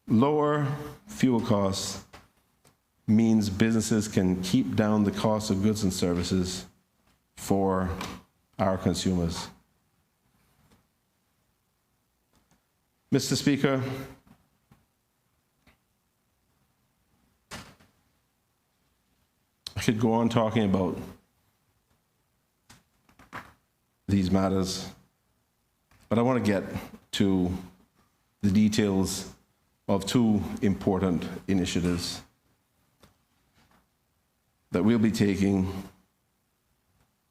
Lower fuel costs means businesses can keep down the cost of goods and services for our consumers. Mr. Speaker, I could go on talking about these matters, but I want to get to the details of two important initiatives that we'll be taking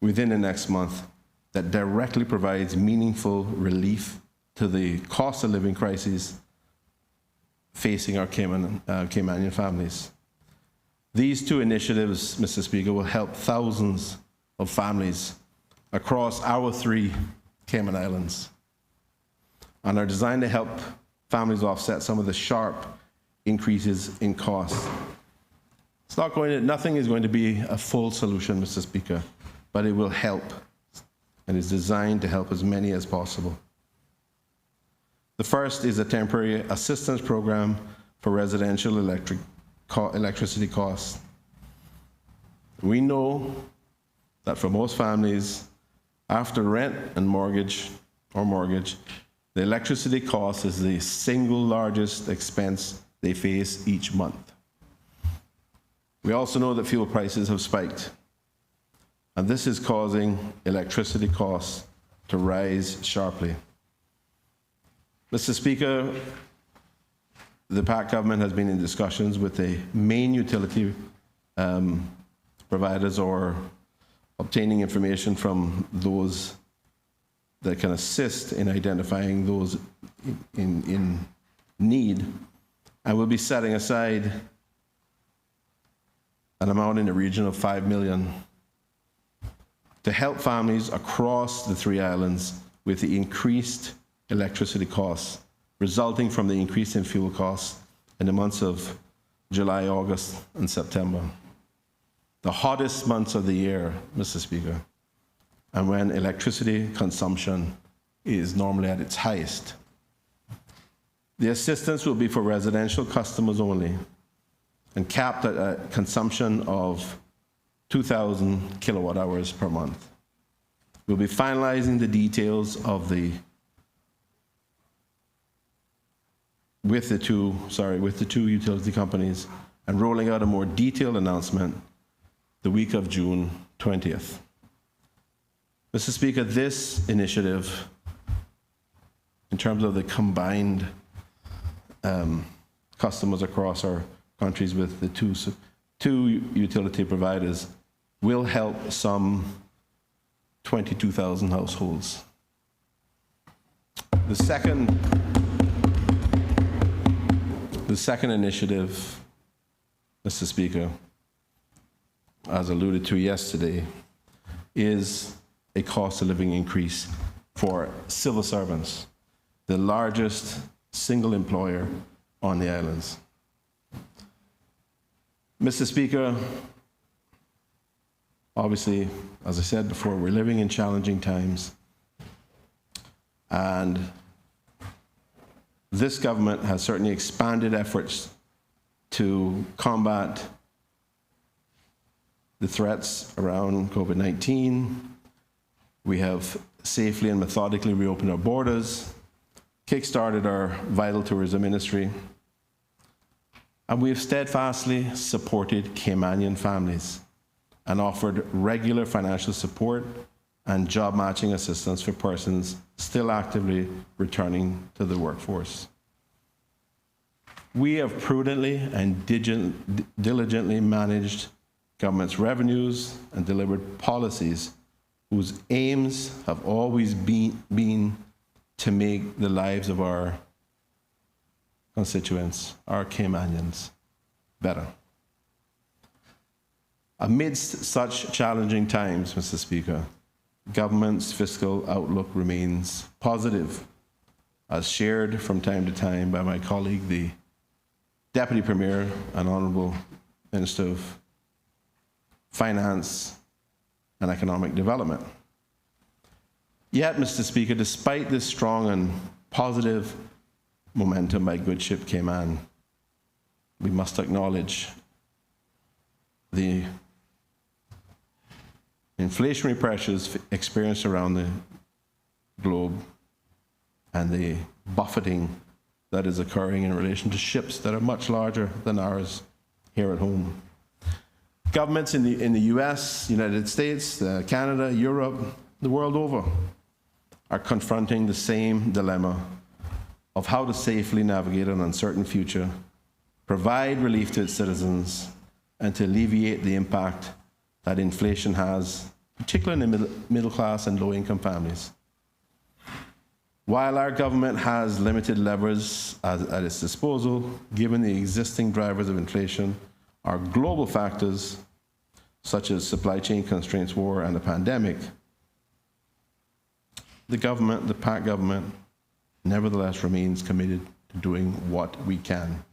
within the next month that directly provides meaningful relief to the cost of living crises facing our Caymanian families. These two initiatives, Mr. Speaker, will help thousands of families across our 3 Cayman Islands and are designed to help families offset some of the sharp increases in costs. Nothing is going to be a full solution, Mr. Speaker, but it will help and is designed to help as many as possible. The first is a temporary assistance program for residential electricity costs. We know that for most families, after rent and mortgage, the electricity cost is the single largest expense they face each month. We also know that fuel prices have spiked, and this is causing electricity costs to rise sharply. Mr. Speaker, the PACT government has been in discussions with the main utility providers or obtaining information from those that can assist in identifying those in need, and we'll be setting aside an amount in the region of $5 million to help families across the 3 islands with the increased electricity costs resulting from the increase in fuel costs in the months of July, August, and September. The hottest months of the year, Mr. Speaker, and when electricity consumption is normally at its highest. The assistance will be for residential customers only and capped at a consumption of 2,000 kilowatt hours per month. We'll be finalizing the details of with the two utility companies and rolling out a more detailed announcement the week of June 20th. Mr. Speaker, this initiative, in terms of the combined customers across our countries with the two utility providers, will help some 22,000 households. The second initiative, Mr. Speaker, as alluded to yesterday, is a cost of living increase for civil servants, the largest single employer on the islands. Mr. Speaker, obviously, as I said before, we're living in challenging times, and this government has certainly expanded efforts to combat the threats around COVID-19. We have safely and methodically reopened our borders, kickstarted our vital tourism industry, and we have steadfastly supported Caymanian families and offered regular financial support and job matching assistance for persons still actively returning to the workforce. We have prudently and diligently managed government's revenues and delivered policies whose aims have always been to make the lives of our constituents, our Caymanians, better. Amidst such challenging times, Mr. Speaker, government's fiscal outlook remains positive, as shared from time to time by my colleague, the Deputy Premier and Honourable Minister of Finance and Economic Development. Yet, Mr. Speaker, despite this strong and positive momentum by good ship came on. We must acknowledge the inflationary pressures experienced around the globe and the buffeting that is occurring in relation to ships that are much larger than ours here at home. Governments in the US, United States, Canada, Europe, the world over, are confronting the same dilemma of how to safely navigate an uncertain future, provide relief to its citizens, and to alleviate the impact that inflation has, particularly in the middle class and low-income families. While our government has limited levers at its disposal, given the existing drivers of inflation are global factors such as supply chain constraints, war, and the pandemic, the government, the PACT government, nevertheless remains committed to doing what we can.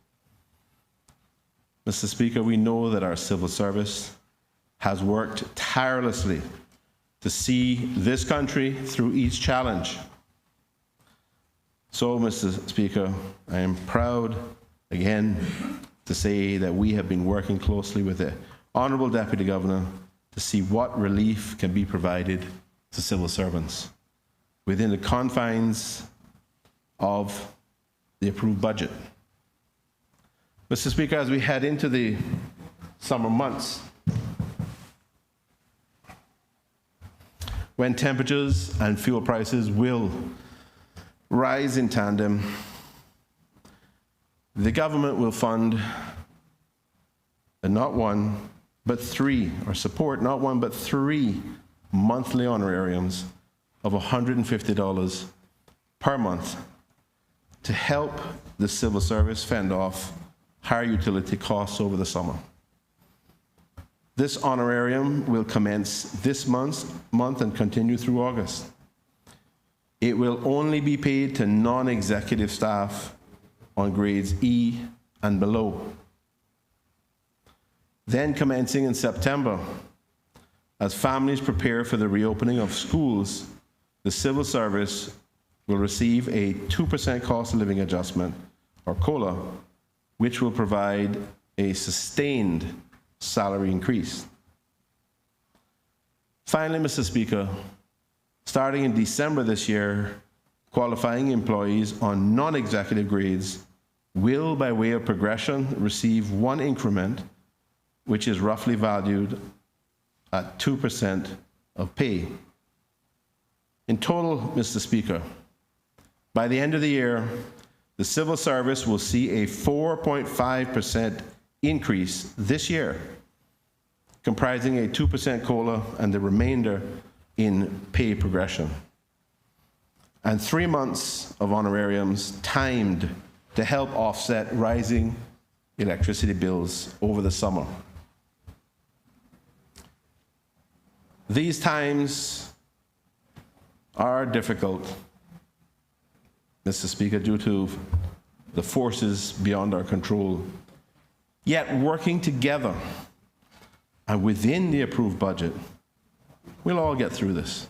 Mr. Speaker, we know that our civil service has worked tirelessly to see this country through each challenge. So, Mr. Speaker, I am proud, again, to say that we have been working closely with the Honourable Deputy Governor to see what relief can be provided to civil servants within the confines of the approved budget. Mr. Speaker, as we head into the summer months, when temperatures and fuel prices will rise in tandem, the government will fund not one, but three, or support not one, but three monthly honorariums of $150 per month to help the civil service fend off higher utility costs over the summer. This honorarium will commence this month and continue through August. It will only be paid to non-executive staff on grades E and below. Then commencing in September, as families prepare for the reopening of schools, the civil service will receive a 2% cost of living adjustment, or COLA, which will provide a sustained salary increase. Finally, Mr. Speaker, starting in December this year, qualifying employees on non-executive grades will, by way of progression, receive one increment, which is roughly valued at 2% of pay. In total, Mr. Speaker, by the end of the year, the civil service will see a 4.5% increase this year, comprising a 2% COLA and the remainder in pay progression, and 3 months of honorariums timed to help offset rising electricity bills over the summer. These times are difficult, Mr. Speaker, due to the forces beyond our control. Yet working together and within the approved budget, we'll all get through this.